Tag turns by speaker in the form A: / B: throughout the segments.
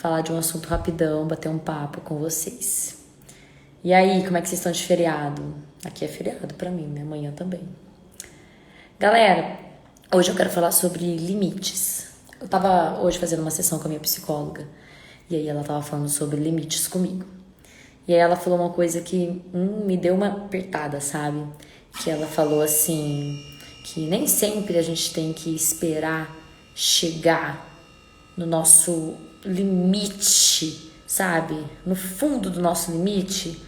A: falar de um assunto rapidão, bater um papo com vocês. E aí, como é que vocês estão de feriado? Aqui é feriado pra mim, né? Amanhã também. Galera, hoje eu quero falar sobre limites. Eu tava hoje fazendo uma sessão com a minha psicóloga e aí ela tava falando sobre limites comigo. E aí ela falou uma coisa que me deu uma apertada, sabe? Que ela falou assim, que nem sempre a gente tem que esperar chegar no nosso limite, sabe? No fundo do nosso limite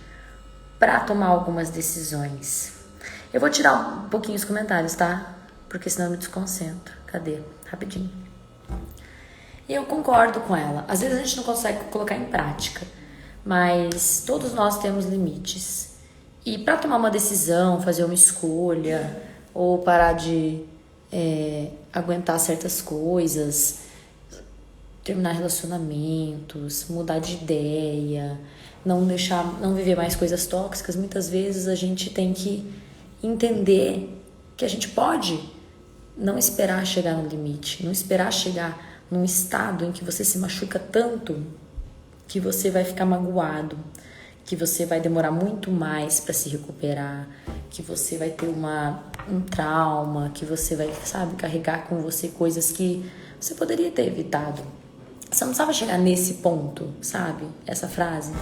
A: para tomar algumas decisões. Eu vou tirar um pouquinho os comentários, tá? Porque senão eu me desconcentro. Cadê? Rapidinho. E eu concordo com ela. Às vezes a gente não consegue colocar em prática, mas todos nós temos limites. E para tomar uma decisão, fazer uma escolha, ou parar de aguentar certas coisas, terminar relacionamentos, mudar de ideia, não viver mais coisas tóxicas, muitas vezes a gente tem que entender que a gente pode não esperar chegar no limite, não esperar chegar num estado em que você se machuca tanto que você vai ficar magoado, que você vai demorar muito mais para se recuperar, que você vai ter um trauma, que você vai, sabe, carregar com você coisas que você poderia ter evitado. Você não precisava chegar nesse ponto, sabe? Essa frase.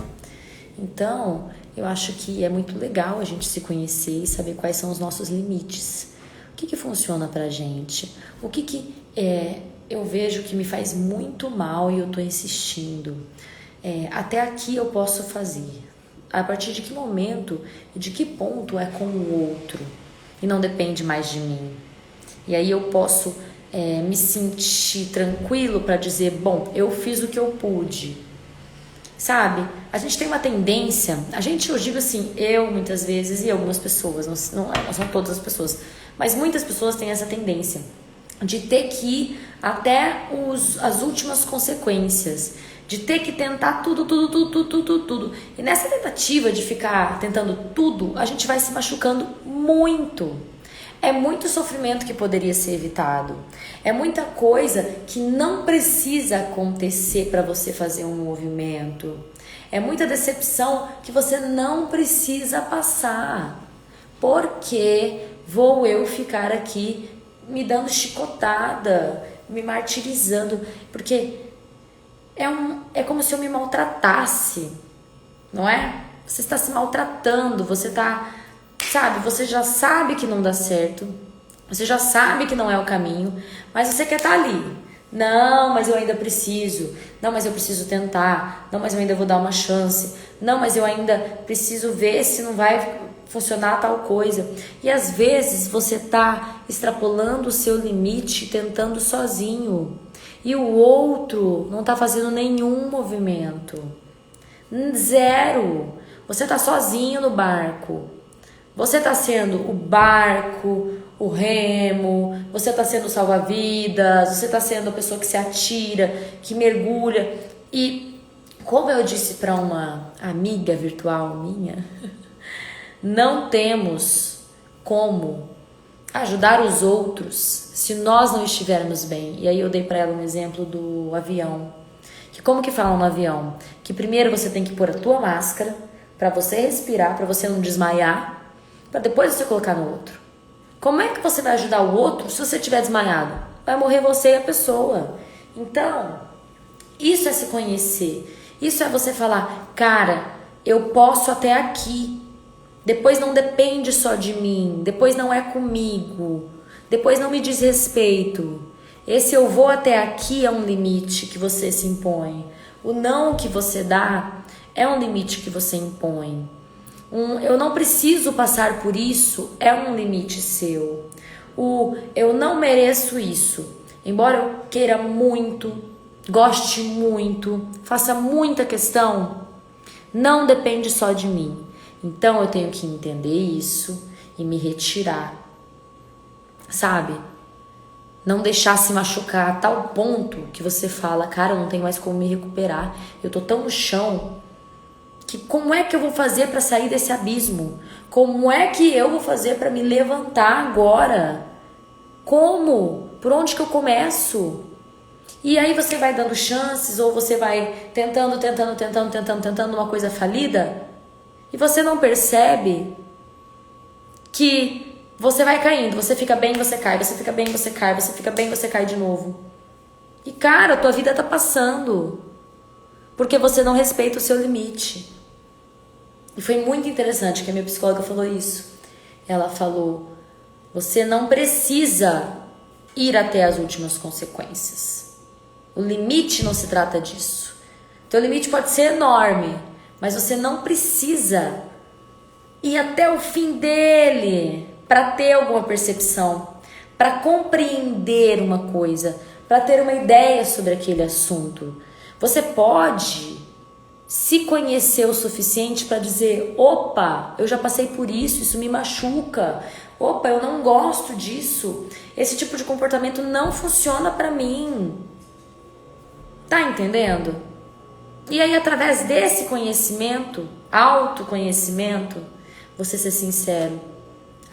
A: Então, eu acho que é muito legal a gente se conhecer e saber quais são os nossos limites. O que funciona pra gente? O que eu vejo que me faz muito mal e eu tô insistindo? Até aqui eu posso fazer. A partir de que momento e de que ponto é com o outro e não depende mais de mim? E aí eu posso me sentir tranquilo para dizer, bom, eu fiz o que eu pude. Sabe? A gente tem uma tendência, eu digo assim, eu muitas vezes e algumas pessoas, não são todas as pessoas, mas muitas pessoas têm essa tendência de ter que ir até as últimas consequências, de ter que tentar tudo. E nessa tentativa de ficar tentando tudo, a gente vai se machucando muito. É muito sofrimento que poderia ser evitado. É muita coisa que não precisa acontecer para você fazer um movimento. É muita decepção que você não precisa passar. Porque vou eu ficar aqui me dando chicotada, me martirizando? Porque é como se eu me maltratasse, não é? Você está se maltratando, você está... Sabe, você já sabe que não dá certo, você já sabe que não é o caminho, mas você quer estar ali. Não, mas eu ainda preciso. Não, mas eu preciso tentar. Não, mas eu ainda vou dar uma chance. Não, mas eu ainda preciso ver se não vai funcionar tal coisa. E às vezes você tá extrapolando o seu limite, tentando sozinho. E o outro não tá fazendo nenhum movimento. Zero. Você tá sozinho no barco. Você está sendo o barco, o remo, você está sendo o salva-vidas, você está sendo a pessoa que se atira, que mergulha. E como eu disse para uma amiga virtual minha, não temos como ajudar os outros se nós não estivermos bem. E aí eu dei para ela um exemplo do avião. Que como que fala no avião? Que primeiro você tem que pôr a tua máscara para você respirar, para você não desmaiar, para depois você colocar no outro. Como é que você vai ajudar o outro se você estiver desmaiado? Vai morrer você e a pessoa. Então, isso é se conhecer. Isso é você falar, cara, eu posso até aqui. Depois não depende só de mim. Depois não é comigo. Depois não me diz respeito. Esse eu vou até aqui é um limite que você se impõe. O não que você dá é um limite que você impõe. Eu não preciso passar por isso é um limite seu. Eu não mereço isso. Embora eu queira muito, goste muito, faça muita questão, não depende só de mim. Então eu tenho que entender isso e me retirar. Sabe? Não deixar se machucar a tal ponto que você fala, cara, eu não tenho mais como me recuperar. Eu tô tão no chão. Que como é que eu vou fazer para sair desse abismo? Como é que eu vou fazer para me levantar agora? Como? Por onde que eu começo? E aí você vai dando chances, ou você vai tentando uma coisa falida, e você não percebe que você vai caindo, você fica bem, você cai, você fica bem, você cai, você fica bem, você cai de novo. E cara, a tua vida tá passando, porque você não respeita o seu limite. E foi muito interessante que a minha psicóloga falou isso. Ela falou, você não precisa ir até as últimas consequências. O limite não se trata disso. Teu limite pode ser enorme, mas você não precisa ir até o fim dele para ter alguma percepção, para compreender uma coisa, para ter uma ideia sobre aquele assunto. Você pode se conhecer o suficiente para dizer, opa, eu já passei por isso, isso me machuca. Opa, eu não gosto disso. Esse tipo de comportamento não funciona para mim. Tá entendendo? E aí, através desse conhecimento, autoconhecimento, você ser sincero,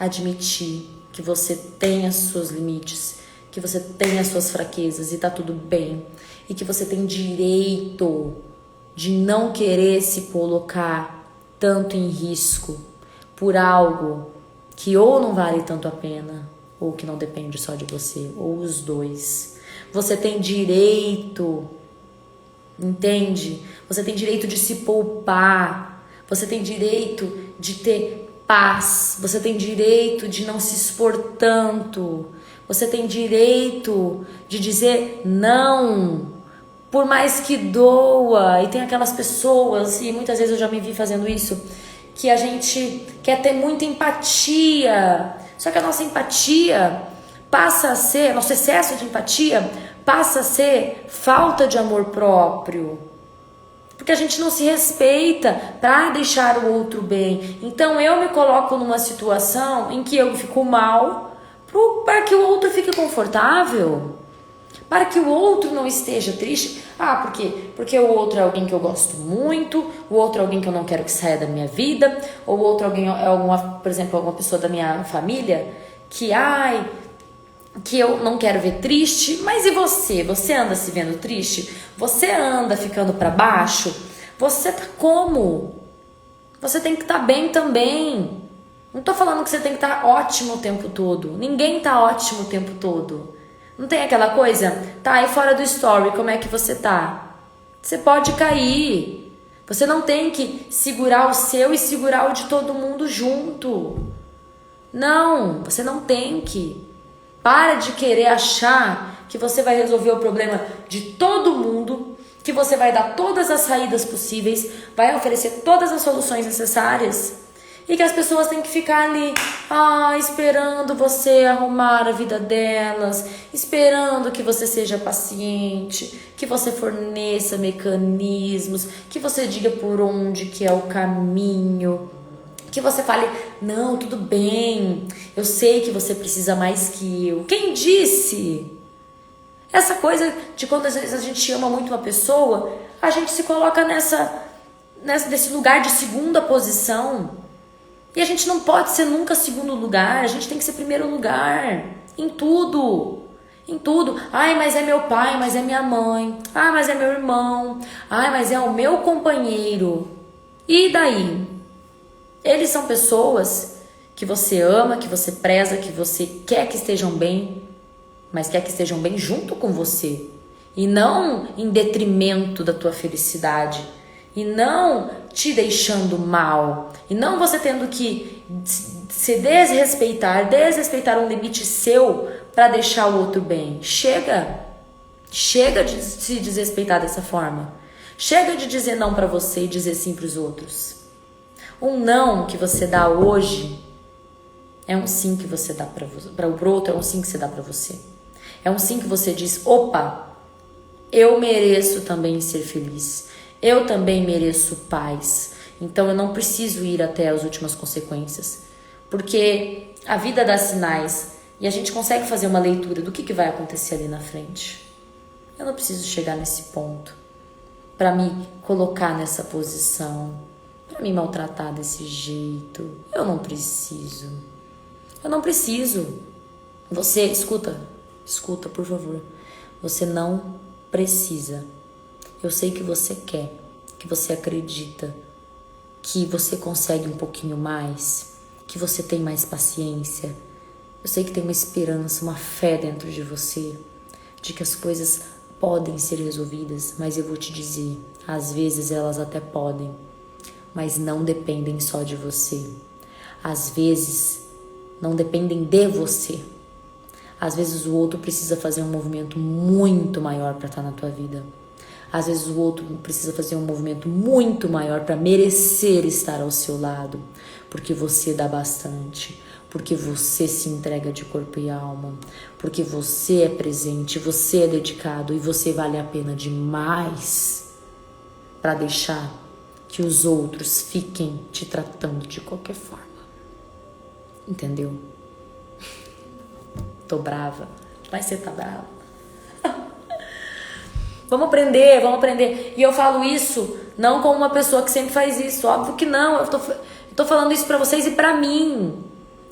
A: admitir que você tem os seus limites, que você tem as suas fraquezas e tá tudo bem, e que você tem direito de não querer se colocar tanto em risco por algo que ou não vale tanto a pena, ou que não depende só de você, ou os dois. Você tem direito, entende? Você tem direito de se poupar, você tem direito de ter paz, você tem direito de não se expor tanto, você tem direito de dizer não, por mais que doa. E tem aquelas pessoas, e muitas vezes eu já me vi fazendo isso, que a gente quer ter muita empatia, só que a nossa empatia passa a ser, nosso excesso de empatia passa a ser falta de amor próprio, porque a gente não se respeita para deixar o outro bem. Então eu me coloco numa situação em que eu fico mal para que o outro fique confortável, para que o outro não esteja triste. Por quê? Porque o outro é alguém que eu gosto muito, o outro é alguém que eu não quero que saia da minha vida, ou o outro alguém é por exemplo, alguma pessoa da minha família que eu não quero ver triste. Mas e você? Você anda se vendo triste? Você anda ficando para baixo? Você tá como? Você tem que estar bem também. Não tô falando que você tem que estar ótimo o tempo todo. Ninguém tá ótimo o tempo todo. Não tem aquela coisa? Tá aí fora do story, como é que você tá? Você pode cair. Você não tem que segurar o seu e segurar o de todo mundo junto. Não, você não tem que. Para de querer achar que você vai resolver o problema de todo mundo, que você vai dar todas as saídas possíveis, vai oferecer todas as soluções necessárias, e que as pessoas têm que ficar ali, esperando você arrumar a vida delas, esperando que você seja paciente, que você forneça mecanismos, que você diga por onde que é o caminho, que você fale, não, tudo bem, eu sei que você precisa mais que eu. Quem disse? Essa coisa de quando às vezes a gente ama muito uma pessoa, a gente se coloca nesse lugar de segunda posição. E a gente não pode ser nunca segundo lugar, a gente tem que ser primeiro lugar. Em tudo. Em tudo. Mas é meu pai, mas é minha mãe. Mas é meu irmão. Mas é o meu companheiro. E daí? Eles são pessoas que você ama, que você preza, que você quer que estejam bem, mas quer que estejam bem junto com você. E não em detrimento da tua felicidade. E não te deixando mal. E não você tendo que se desrespeitar um limite seu para deixar o outro bem. Chega de se desrespeitar dessa forma. Chega de dizer não para você e dizer sim para os outros. Um não que você dá hoje é um sim que você dá para o outro, é um sim que você dá para você. É um sim que você diz, opa, eu mereço também ser feliz. Eu também mereço paz. Então eu não preciso ir até as últimas consequências. Porque a vida dá sinais e a gente consegue fazer uma leitura do que vai acontecer ali na frente. Eu não preciso chegar nesse ponto para me colocar nessa posição, para me maltratar desse jeito. Eu não preciso. Eu não preciso. Você, escuta, por favor. Você não precisa. Eu sei que você quer, que você acredita, que você consegue um pouquinho mais, que você tem mais paciência. Eu sei que tem uma esperança, uma fé dentro de você, de que as coisas podem ser resolvidas, mas eu vou te dizer, às vezes elas até podem, mas não dependem só de você. Às vezes não dependem de você. Às vezes o outro precisa fazer um movimento muito maior para estar na tua vida. Às vezes o outro precisa fazer um movimento muito maior para merecer estar ao seu lado, porque você dá bastante, porque você se entrega de corpo e alma, porque você é presente, você é dedicado e você vale a pena demais para deixar que os outros fiquem te tratando de qualquer forma. Entendeu? Tô brava, mas você tá brava. Vamos aprender. E eu falo isso não como uma pessoa que sempre faz isso, óbvio que não. Eu tô falando isso pra vocês e pra mim.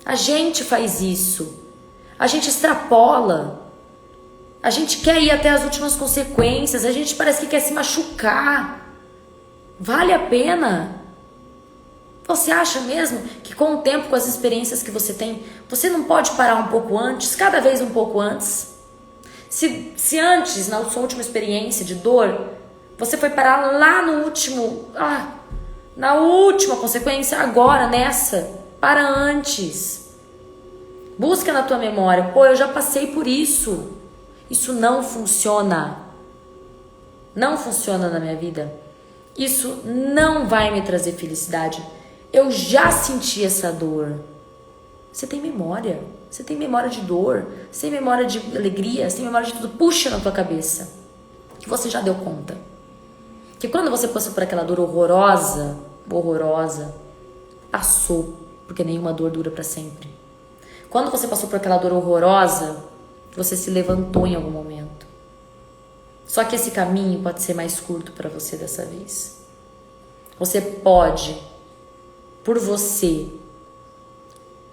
A: A gente faz isso. A gente extrapola. A gente quer ir até as últimas consequências. A gente parece que quer se machucar. Vale a pena? Você acha mesmo que com o tempo, com as experiências que você tem, você não pode parar um pouco antes, cada vez um pouco antes? Se antes, na sua última experiência de dor, você foi parar lá no último, na última consequência, agora nessa, para antes. Busca na tua memória, eu já passei por isso. Isso não funciona. Não funciona na minha vida. Isso não vai me trazer felicidade. Eu já senti essa dor. Você tem memória. Você tem memória de dor. Você tem memória de alegria. Você tem memória de tudo. Puxa na tua cabeça. Que você já deu conta. Que quando você passou por aquela dor horrorosa, passou. Porque nenhuma dor dura pra sempre. Quando você passou por aquela dor horrorosa, você se levantou em algum momento. Só que esse caminho pode ser mais curto pra você dessa vez. Você pode, por você,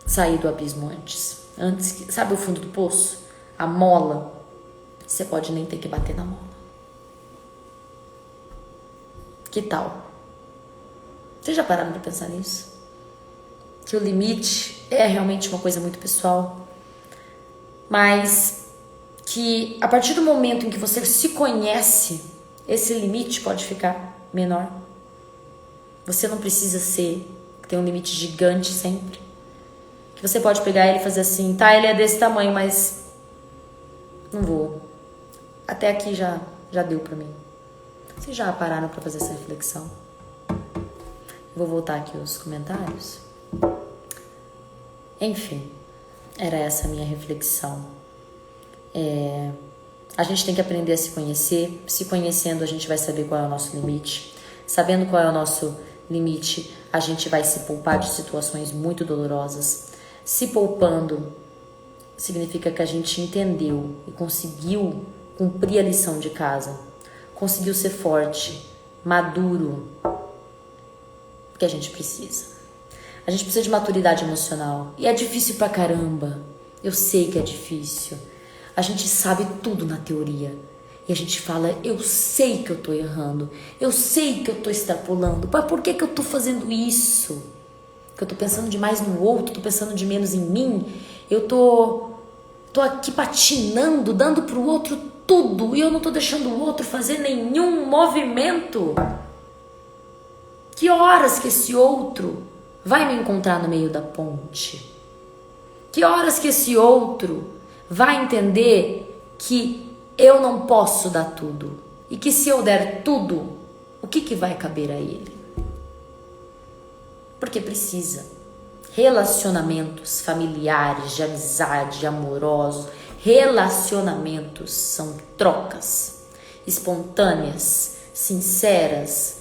A: sair do abismo antes. Sabe o fundo do poço? A mola. Você pode nem ter que bater na mola. Que tal? Vocês já pararam pra pensar nisso? Que o limite é realmente uma coisa muito pessoal. Mas que a partir do momento em que você se conhece, esse limite pode ficar menor. Você não precisa ter um limite gigante sempre. Que você pode pegar ele e fazer assim, tá, ele é desse tamanho, mas não vou. Até aqui já deu pra mim. Vocês já pararam pra fazer essa reflexão? Vou voltar aqui os comentários. Enfim, era essa a minha reflexão. A gente tem que aprender a se conhecer. Se conhecendo, a gente vai saber qual é o nosso limite. Sabendo qual é o nosso limite, a gente vai se poupar de situações muito dolorosas. Se poupando, significa que a gente entendeu e conseguiu cumprir a lição de casa. Conseguiu ser forte, maduro, porque a gente precisa. A gente precisa de maturidade emocional. E é difícil pra caramba. Eu sei que é difícil. A gente sabe tudo na teoria. E a gente fala, eu sei que eu tô errando. Eu sei que eu tô extrapolando. Mas por que eu tô fazendo isso? Porque eu tô pensando demais no outro, tô pensando de menos em mim. Eu tô aqui patinando, dando pro outro tudo. E eu não tô deixando o outro fazer nenhum movimento. Que horas que esse outro vai me encontrar no meio da ponte? Que horas que esse outro vai entender que eu não posso dar tudo? E que se eu der tudo, o que vai caber a ele? Porque precisa. Relacionamentos familiares, de amizade, amorosos, relacionamentos são trocas espontâneas, sinceras,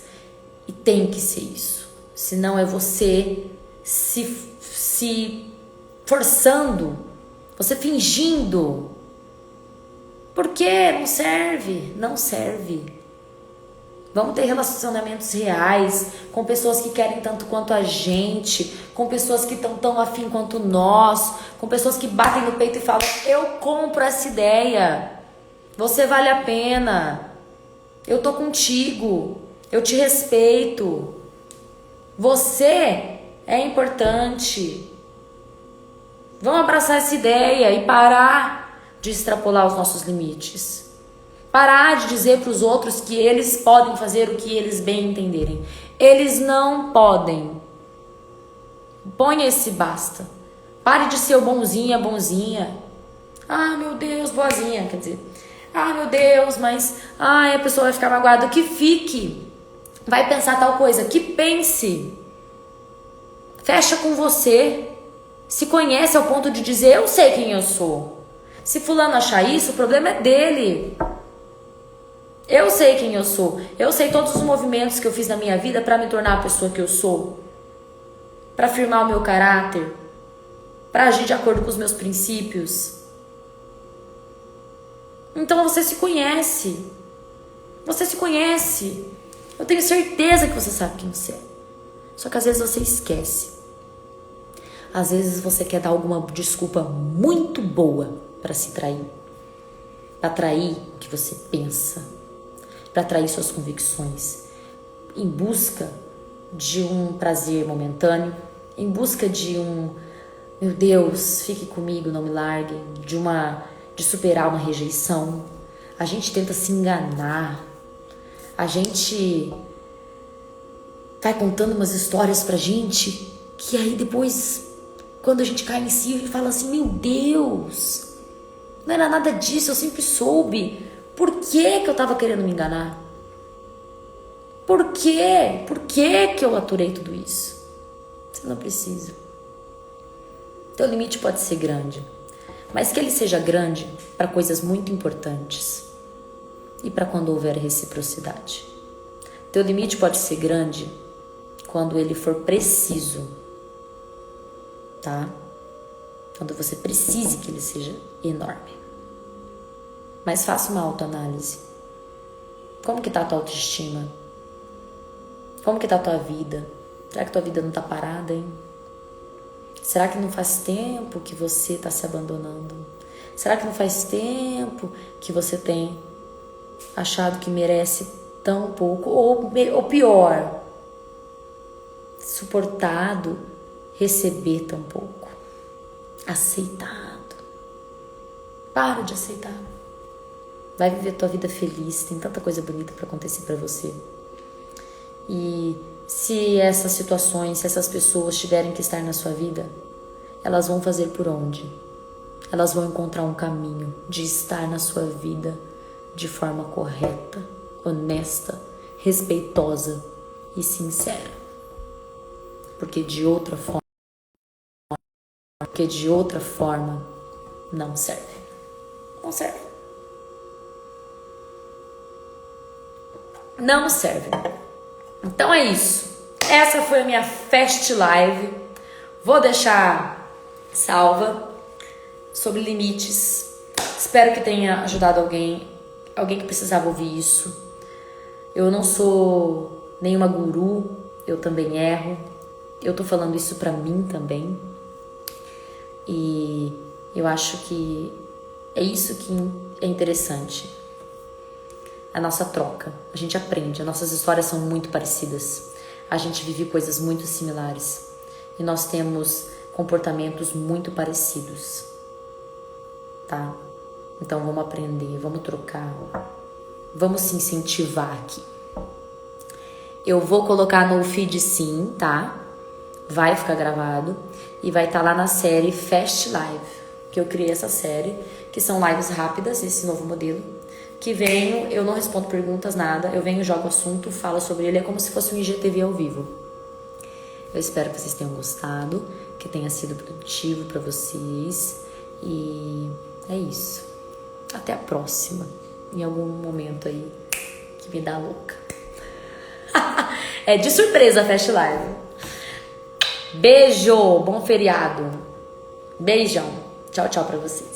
A: e tem que ser isso. Senão é você se forçando, você fingindo. Porque não serve, não serve. Vamos ter relacionamentos reais, com pessoas que querem tanto quanto a gente, com pessoas que estão tão afim quanto nós, com pessoas que batem no peito e falam, eu compro essa ideia, Você vale a pena. Eu tô contigo. Eu te respeito. Você é importante. Vamos abraçar essa ideia e parar de extrapolar os nossos limites. Parar de dizer para os outros que eles podem fazer o que eles bem entenderem. Eles não podem. Ponha esse basta. Pare de ser o bonzinho e a bonzinha. Ah, meu Deus, boazinha, quer dizer. Ah, meu Deus, mas a pessoa vai ficar magoada. Que fique. Vai pensar tal coisa. Que pense. Fecha com você. Se conhece ao ponto de dizer, eu sei quem eu sou. Se fulano achar isso, o problema é dele. Eu sei quem eu sou. Eu sei todos os movimentos que eu fiz na minha vida para me tornar a pessoa que eu sou. Para firmar o meu caráter. Para agir de acordo com os meus princípios. Então você se conhece. Você se conhece. Eu tenho certeza que você sabe quem você é. Só que às vezes você esquece. Às vezes você quer dar alguma desculpa muito boa para se trair. Para trair o que você pensa. Para trair suas convicções. Em busca de um prazer momentâneo. Em busca de um, meu Deus, fique comigo, não me largue. De superar uma rejeição. A gente tenta se enganar. A gente vai contando umas histórias pra gente que aí depois, quando a gente cai em si, a gente fala assim, meu Deus, não era nada disso, eu sempre soube. Por que eu tava querendo me enganar? Por quê? Por que eu aturei tudo isso? Você não precisa. Teu limite pode ser grande. Mas que ele seja grande para coisas muito importantes e para quando houver reciprocidade. Teu limite pode ser grande quando ele for preciso, tá? Quando você precise que ele seja enorme. Mas faça uma autoanálise. Como que tá a tua autoestima? Como que tá a tua vida? Será que tua vida não tá parada, hein? Será que não faz tempo que você está se abandonando? Será que não faz tempo que você tem achado que merece tão pouco? Ou pior, suportado receber tão pouco? Aceitado. Para de aceitar. Vai viver tua vida feliz. Tem tanta coisa bonita para acontecer para você. E se essas situações, se essas pessoas tiverem que estar na sua vida, elas vão fazer por onde? Elas vão encontrar um caminho de estar na sua vida de forma correta, honesta, respeitosa e sincera. Porque de outra forma não serve. Não serve. Não serve. Então é isso. Essa foi a minha Fast Live. Vou deixar salva sobre limites. Espero que tenha ajudado alguém que precisava ouvir isso. Eu não sou nenhuma guru, eu também erro. Eu tô falando isso pra mim também. E eu acho que é isso que é interessante. A nossa troca. A gente aprende. As nossas histórias são muito parecidas. A gente vive coisas muito similares. E nós temos comportamentos muito parecidos. Tá? Então vamos aprender, vamos trocar. Vamos se incentivar aqui. Eu vou colocar no feed sim, tá? Vai ficar gravado. E vai estar lá na série Fast Live. Que eu criei essa série. Que são lives rápidas, esse novo modelo. Que venho, eu não respondo perguntas, nada. Eu venho, jogo o assunto, falo sobre ele. É como se fosse um IGTV ao vivo. Eu espero que vocês tenham gostado. Que tenha sido produtivo pra vocês. E é isso. Até a próxima. Em algum momento aí que me dá louca. É de surpresa a Fast Live. Beijo, bom feriado. Beijão. Tchau, tchau pra vocês.